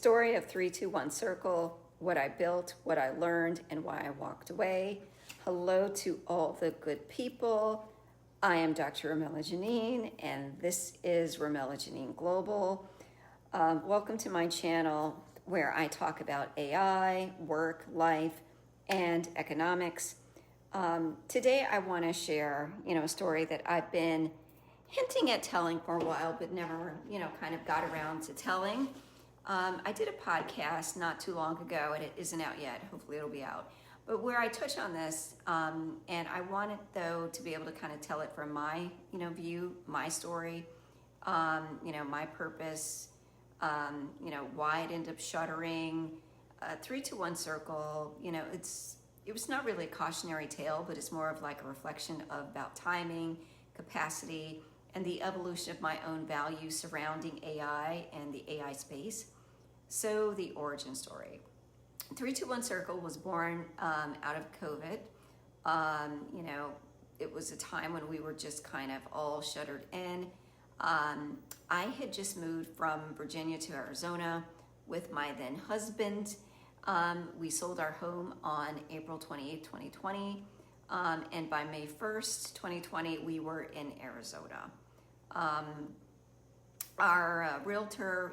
story of 321Circle, what I built, what I learned, and why I walked away. Hello to all the good people. I am Dr. Romello Janine, and this is Romello Janine Global. Welcome to my channel where I talk about AI, work, life, and economics. Today I want to share, a story that I've been hinting at telling for a while, but never, kind of got around to telling. I did a podcast not too long ago, and it isn't out yet. Hopefully it'll be out. But where I touch on this, and I wanted, though, to be able to kind of tell it from my, view, my story, my purpose, why it ended up shuttering. 321Circle, it was not really a cautionary tale, but it's more of like a reflection about timing, capacity, and the evolution of my own values surrounding AI and the AI space. So the origin story. 321Circle was born out of COVID. It was a time when we were just kind of all shuttered in. I had just moved from Virginia to Arizona with my then husband. We sold our home on April 28, 2020. And by May 1st, 2020, we were in Arizona. Our realtor,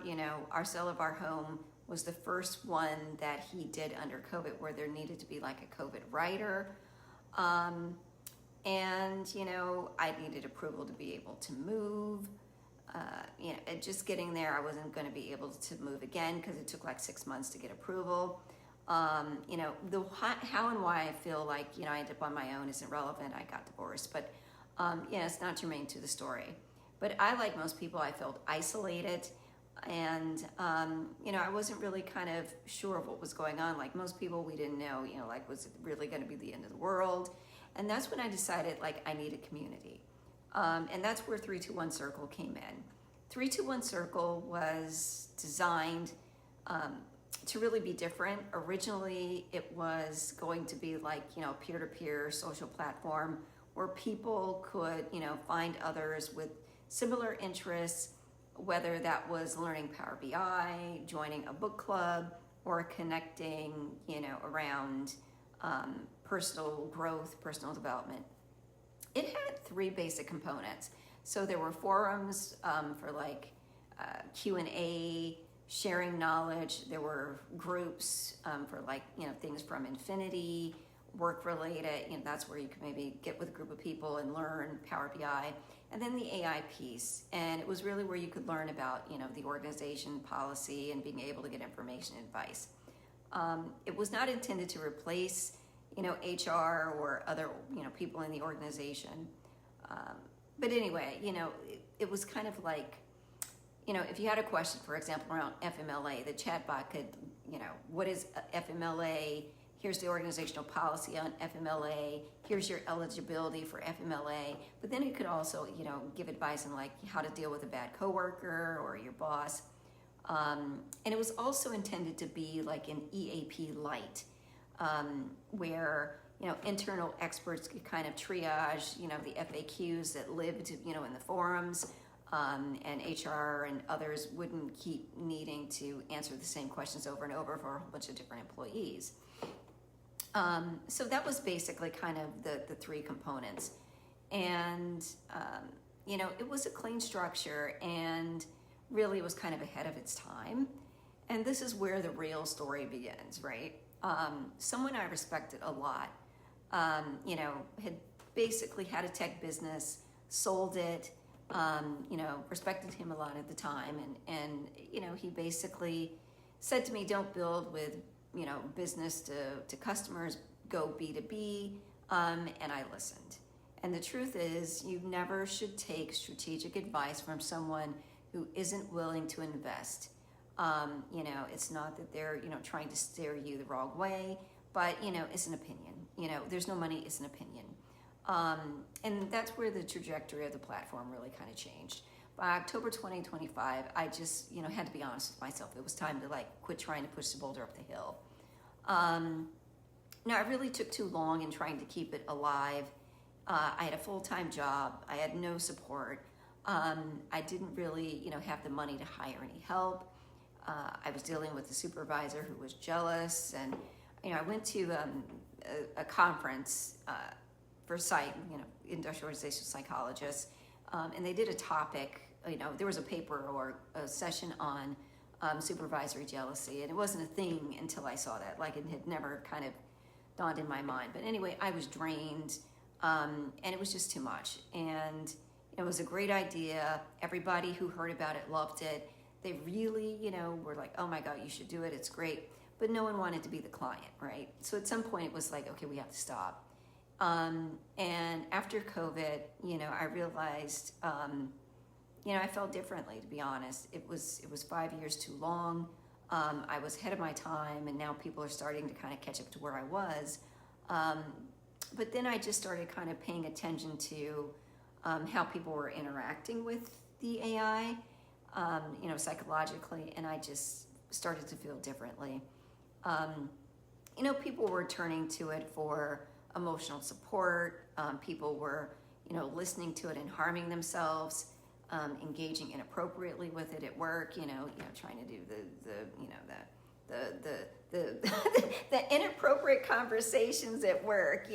our sale of our home was the first one that he did under COVID, where there needed to be like a COVID rider. I needed approval to be able to move. Just getting there, I wasn't going to be able to move again because it took like 6 months to get approval. The how and why I feel like, I ended up on my own isn't relevant. I got divorced, but it's not germane to the story. But I, like most people, I felt isolated, and I wasn't really kind of sure of what was going on. Like most people, we didn't know, was it really going to be the end of the world? And that's when I decided, I need a community. And that's where 321Circle came in. 321Circle was designed to really be different. Originally, it was going to be like, a peer-to-peer social platform where people could, find others with similar interests, whether that was learning Power BI, joining a book club, or connecting, around personal growth, personal development. It had three basic components. So there were forums for Q&A, sharing knowledge. There were groups for things from infinity, work related. That's where you could maybe get with a group of people and learn Power BI. And then the AI piece. And it was really where you could learn about, the organization policy and being able to get information and advice. It was not intended to replace, HR or other, people in the organization. But anyway, it was kind of like, if you had a question, for example, around FMLA, the chatbot could, what is FMLA? Here's the organizational policy on FMLA. Here's your eligibility for FMLA. But then it could also, give advice on how to deal with a bad coworker or your boss. And it was also intended to be like an EAP light, where, internal experts could kind of triage, the FAQs that lived, in the forums. And HR and others wouldn't keep needing to answer the same questions over and over for a whole bunch of different employees. So that was basically kind of the three components. And, it was a clean structure and really was kind of ahead of its time. And this is where the real story begins, right? Someone I respected a lot, had basically had a tech business, sold it, respected him a lot at the time. And he basically said to me, don't build with, business to customers, go B2B. And I listened. And the truth is, you never should take strategic advice from someone who isn't willing to invest. It's not that they're, trying to steer you the wrong way, but, it's an opinion. There's no money, it's an opinion. And that's where the trajectory of the platform really kind of changed. By October 2025, I just, had to be honest with myself. It was time to quit trying to push the boulder up the hill. Now, I really took too long in trying to keep it alive. I had a full-time job. I had no support. I didn't really, have the money to hire any help. I was dealing with a supervisor who was jealous, and I went to a conference for industrial organizational psychologists, and they did a topic. There was a paper or a session on supervisory jealousy, and it wasn't a thing until I saw that. Like, it had never kind of dawned in my mind. But anyway, I was drained, and it was just too much. And it was a great idea. Everybody who heard about it loved it. They really, were like, oh my God, you should do it. It's great. But no one wanted to be the client, right? So at some point it was like, okay, we have to stop. And after COVID, I realized, I felt differently, to be honest. It was 5 years too long. I was ahead of my time, and now people are starting to kind of catch up to where I was. But then I just started kind of paying attention to how people were interacting with the AI, psychologically, and I just started to feel differently. People were turning to it for emotional support. People were, listening to it and harming themselves, engaging inappropriately with it at work. Trying to do the inappropriate conversations at work.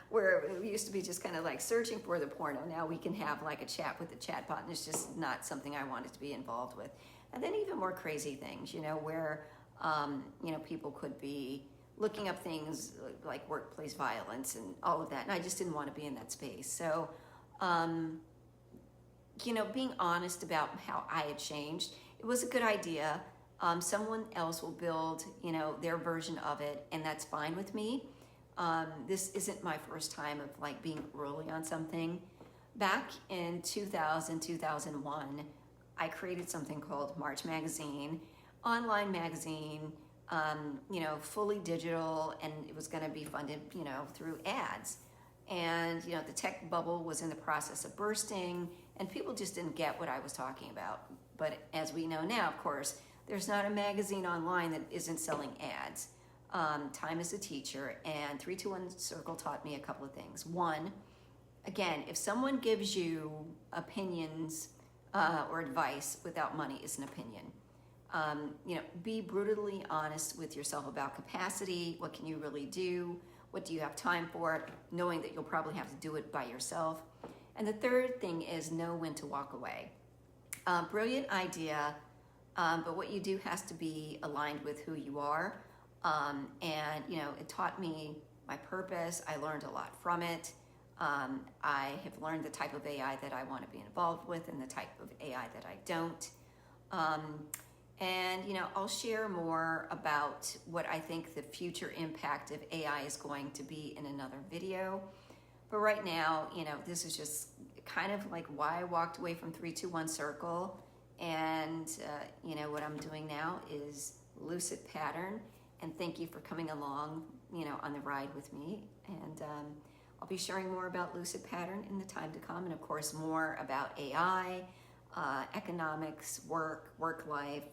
Where we used to be just kind of like searching for the porno. Now we can have like a chat with the chatbot, and it's just not something I wanted to be involved with. And then even more crazy things, where people could be looking up things like workplace violence and all of that, and I just didn't want to be in that space. So, being honest about how I had changed, it was a good idea. Someone else will build, their version of it, and that's fine with me. This isn't my first time of like being early on something. Back in 2001, I created something called March Magazine, online magazine, fully digital, and it was going to be funded, through ads. And, the tech bubble was in the process of bursting, and people just didn't get what I was talking about. But as we know now, of course, there's not a magazine online that isn't selling ads. Time as a teacher, and 321Circle taught me a couple of things. One, again, if someone gives you opinions or advice without money, it's an opinion. Be brutally honest with yourself about capacity. What can you really do? What do you have time for? Knowing that you'll probably have to do it by yourself. And the third thing is know when to walk away. Brilliant idea, but what you do has to be aligned with who you are. And it taught me my purpose. I learned a lot from it. I have learned the type of AI that I want to be involved with and the type of AI that I don't. And I'll share more about what I think the future impact of AI is going to be in another video. But right now, this is just kind of like why I walked away from 321Circle. And, what I'm doing now is Lucid Pattern. And thank you for coming along, on the ride with me. And I'll be sharing more about Lucid Pattern in the time to come. And of course, more about AI, economics, work life.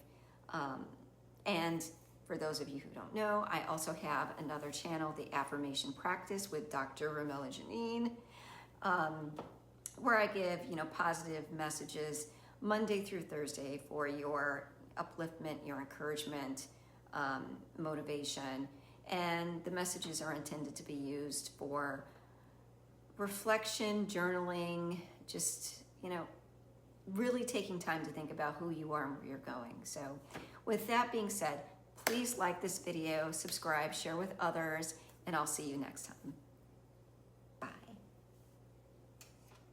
And for those of you who don't know, I also have another channel, The Affirmation Practice with Dr. Ramela Janine, where I give, positive messages Monday through Thursday for your upliftment, your encouragement, motivation. And the messages are intended to be used for reflection, journaling, just, really taking time to think about who you are and where you're going. So with that being said, please like this video, subscribe, share with others, and I'll see you next time.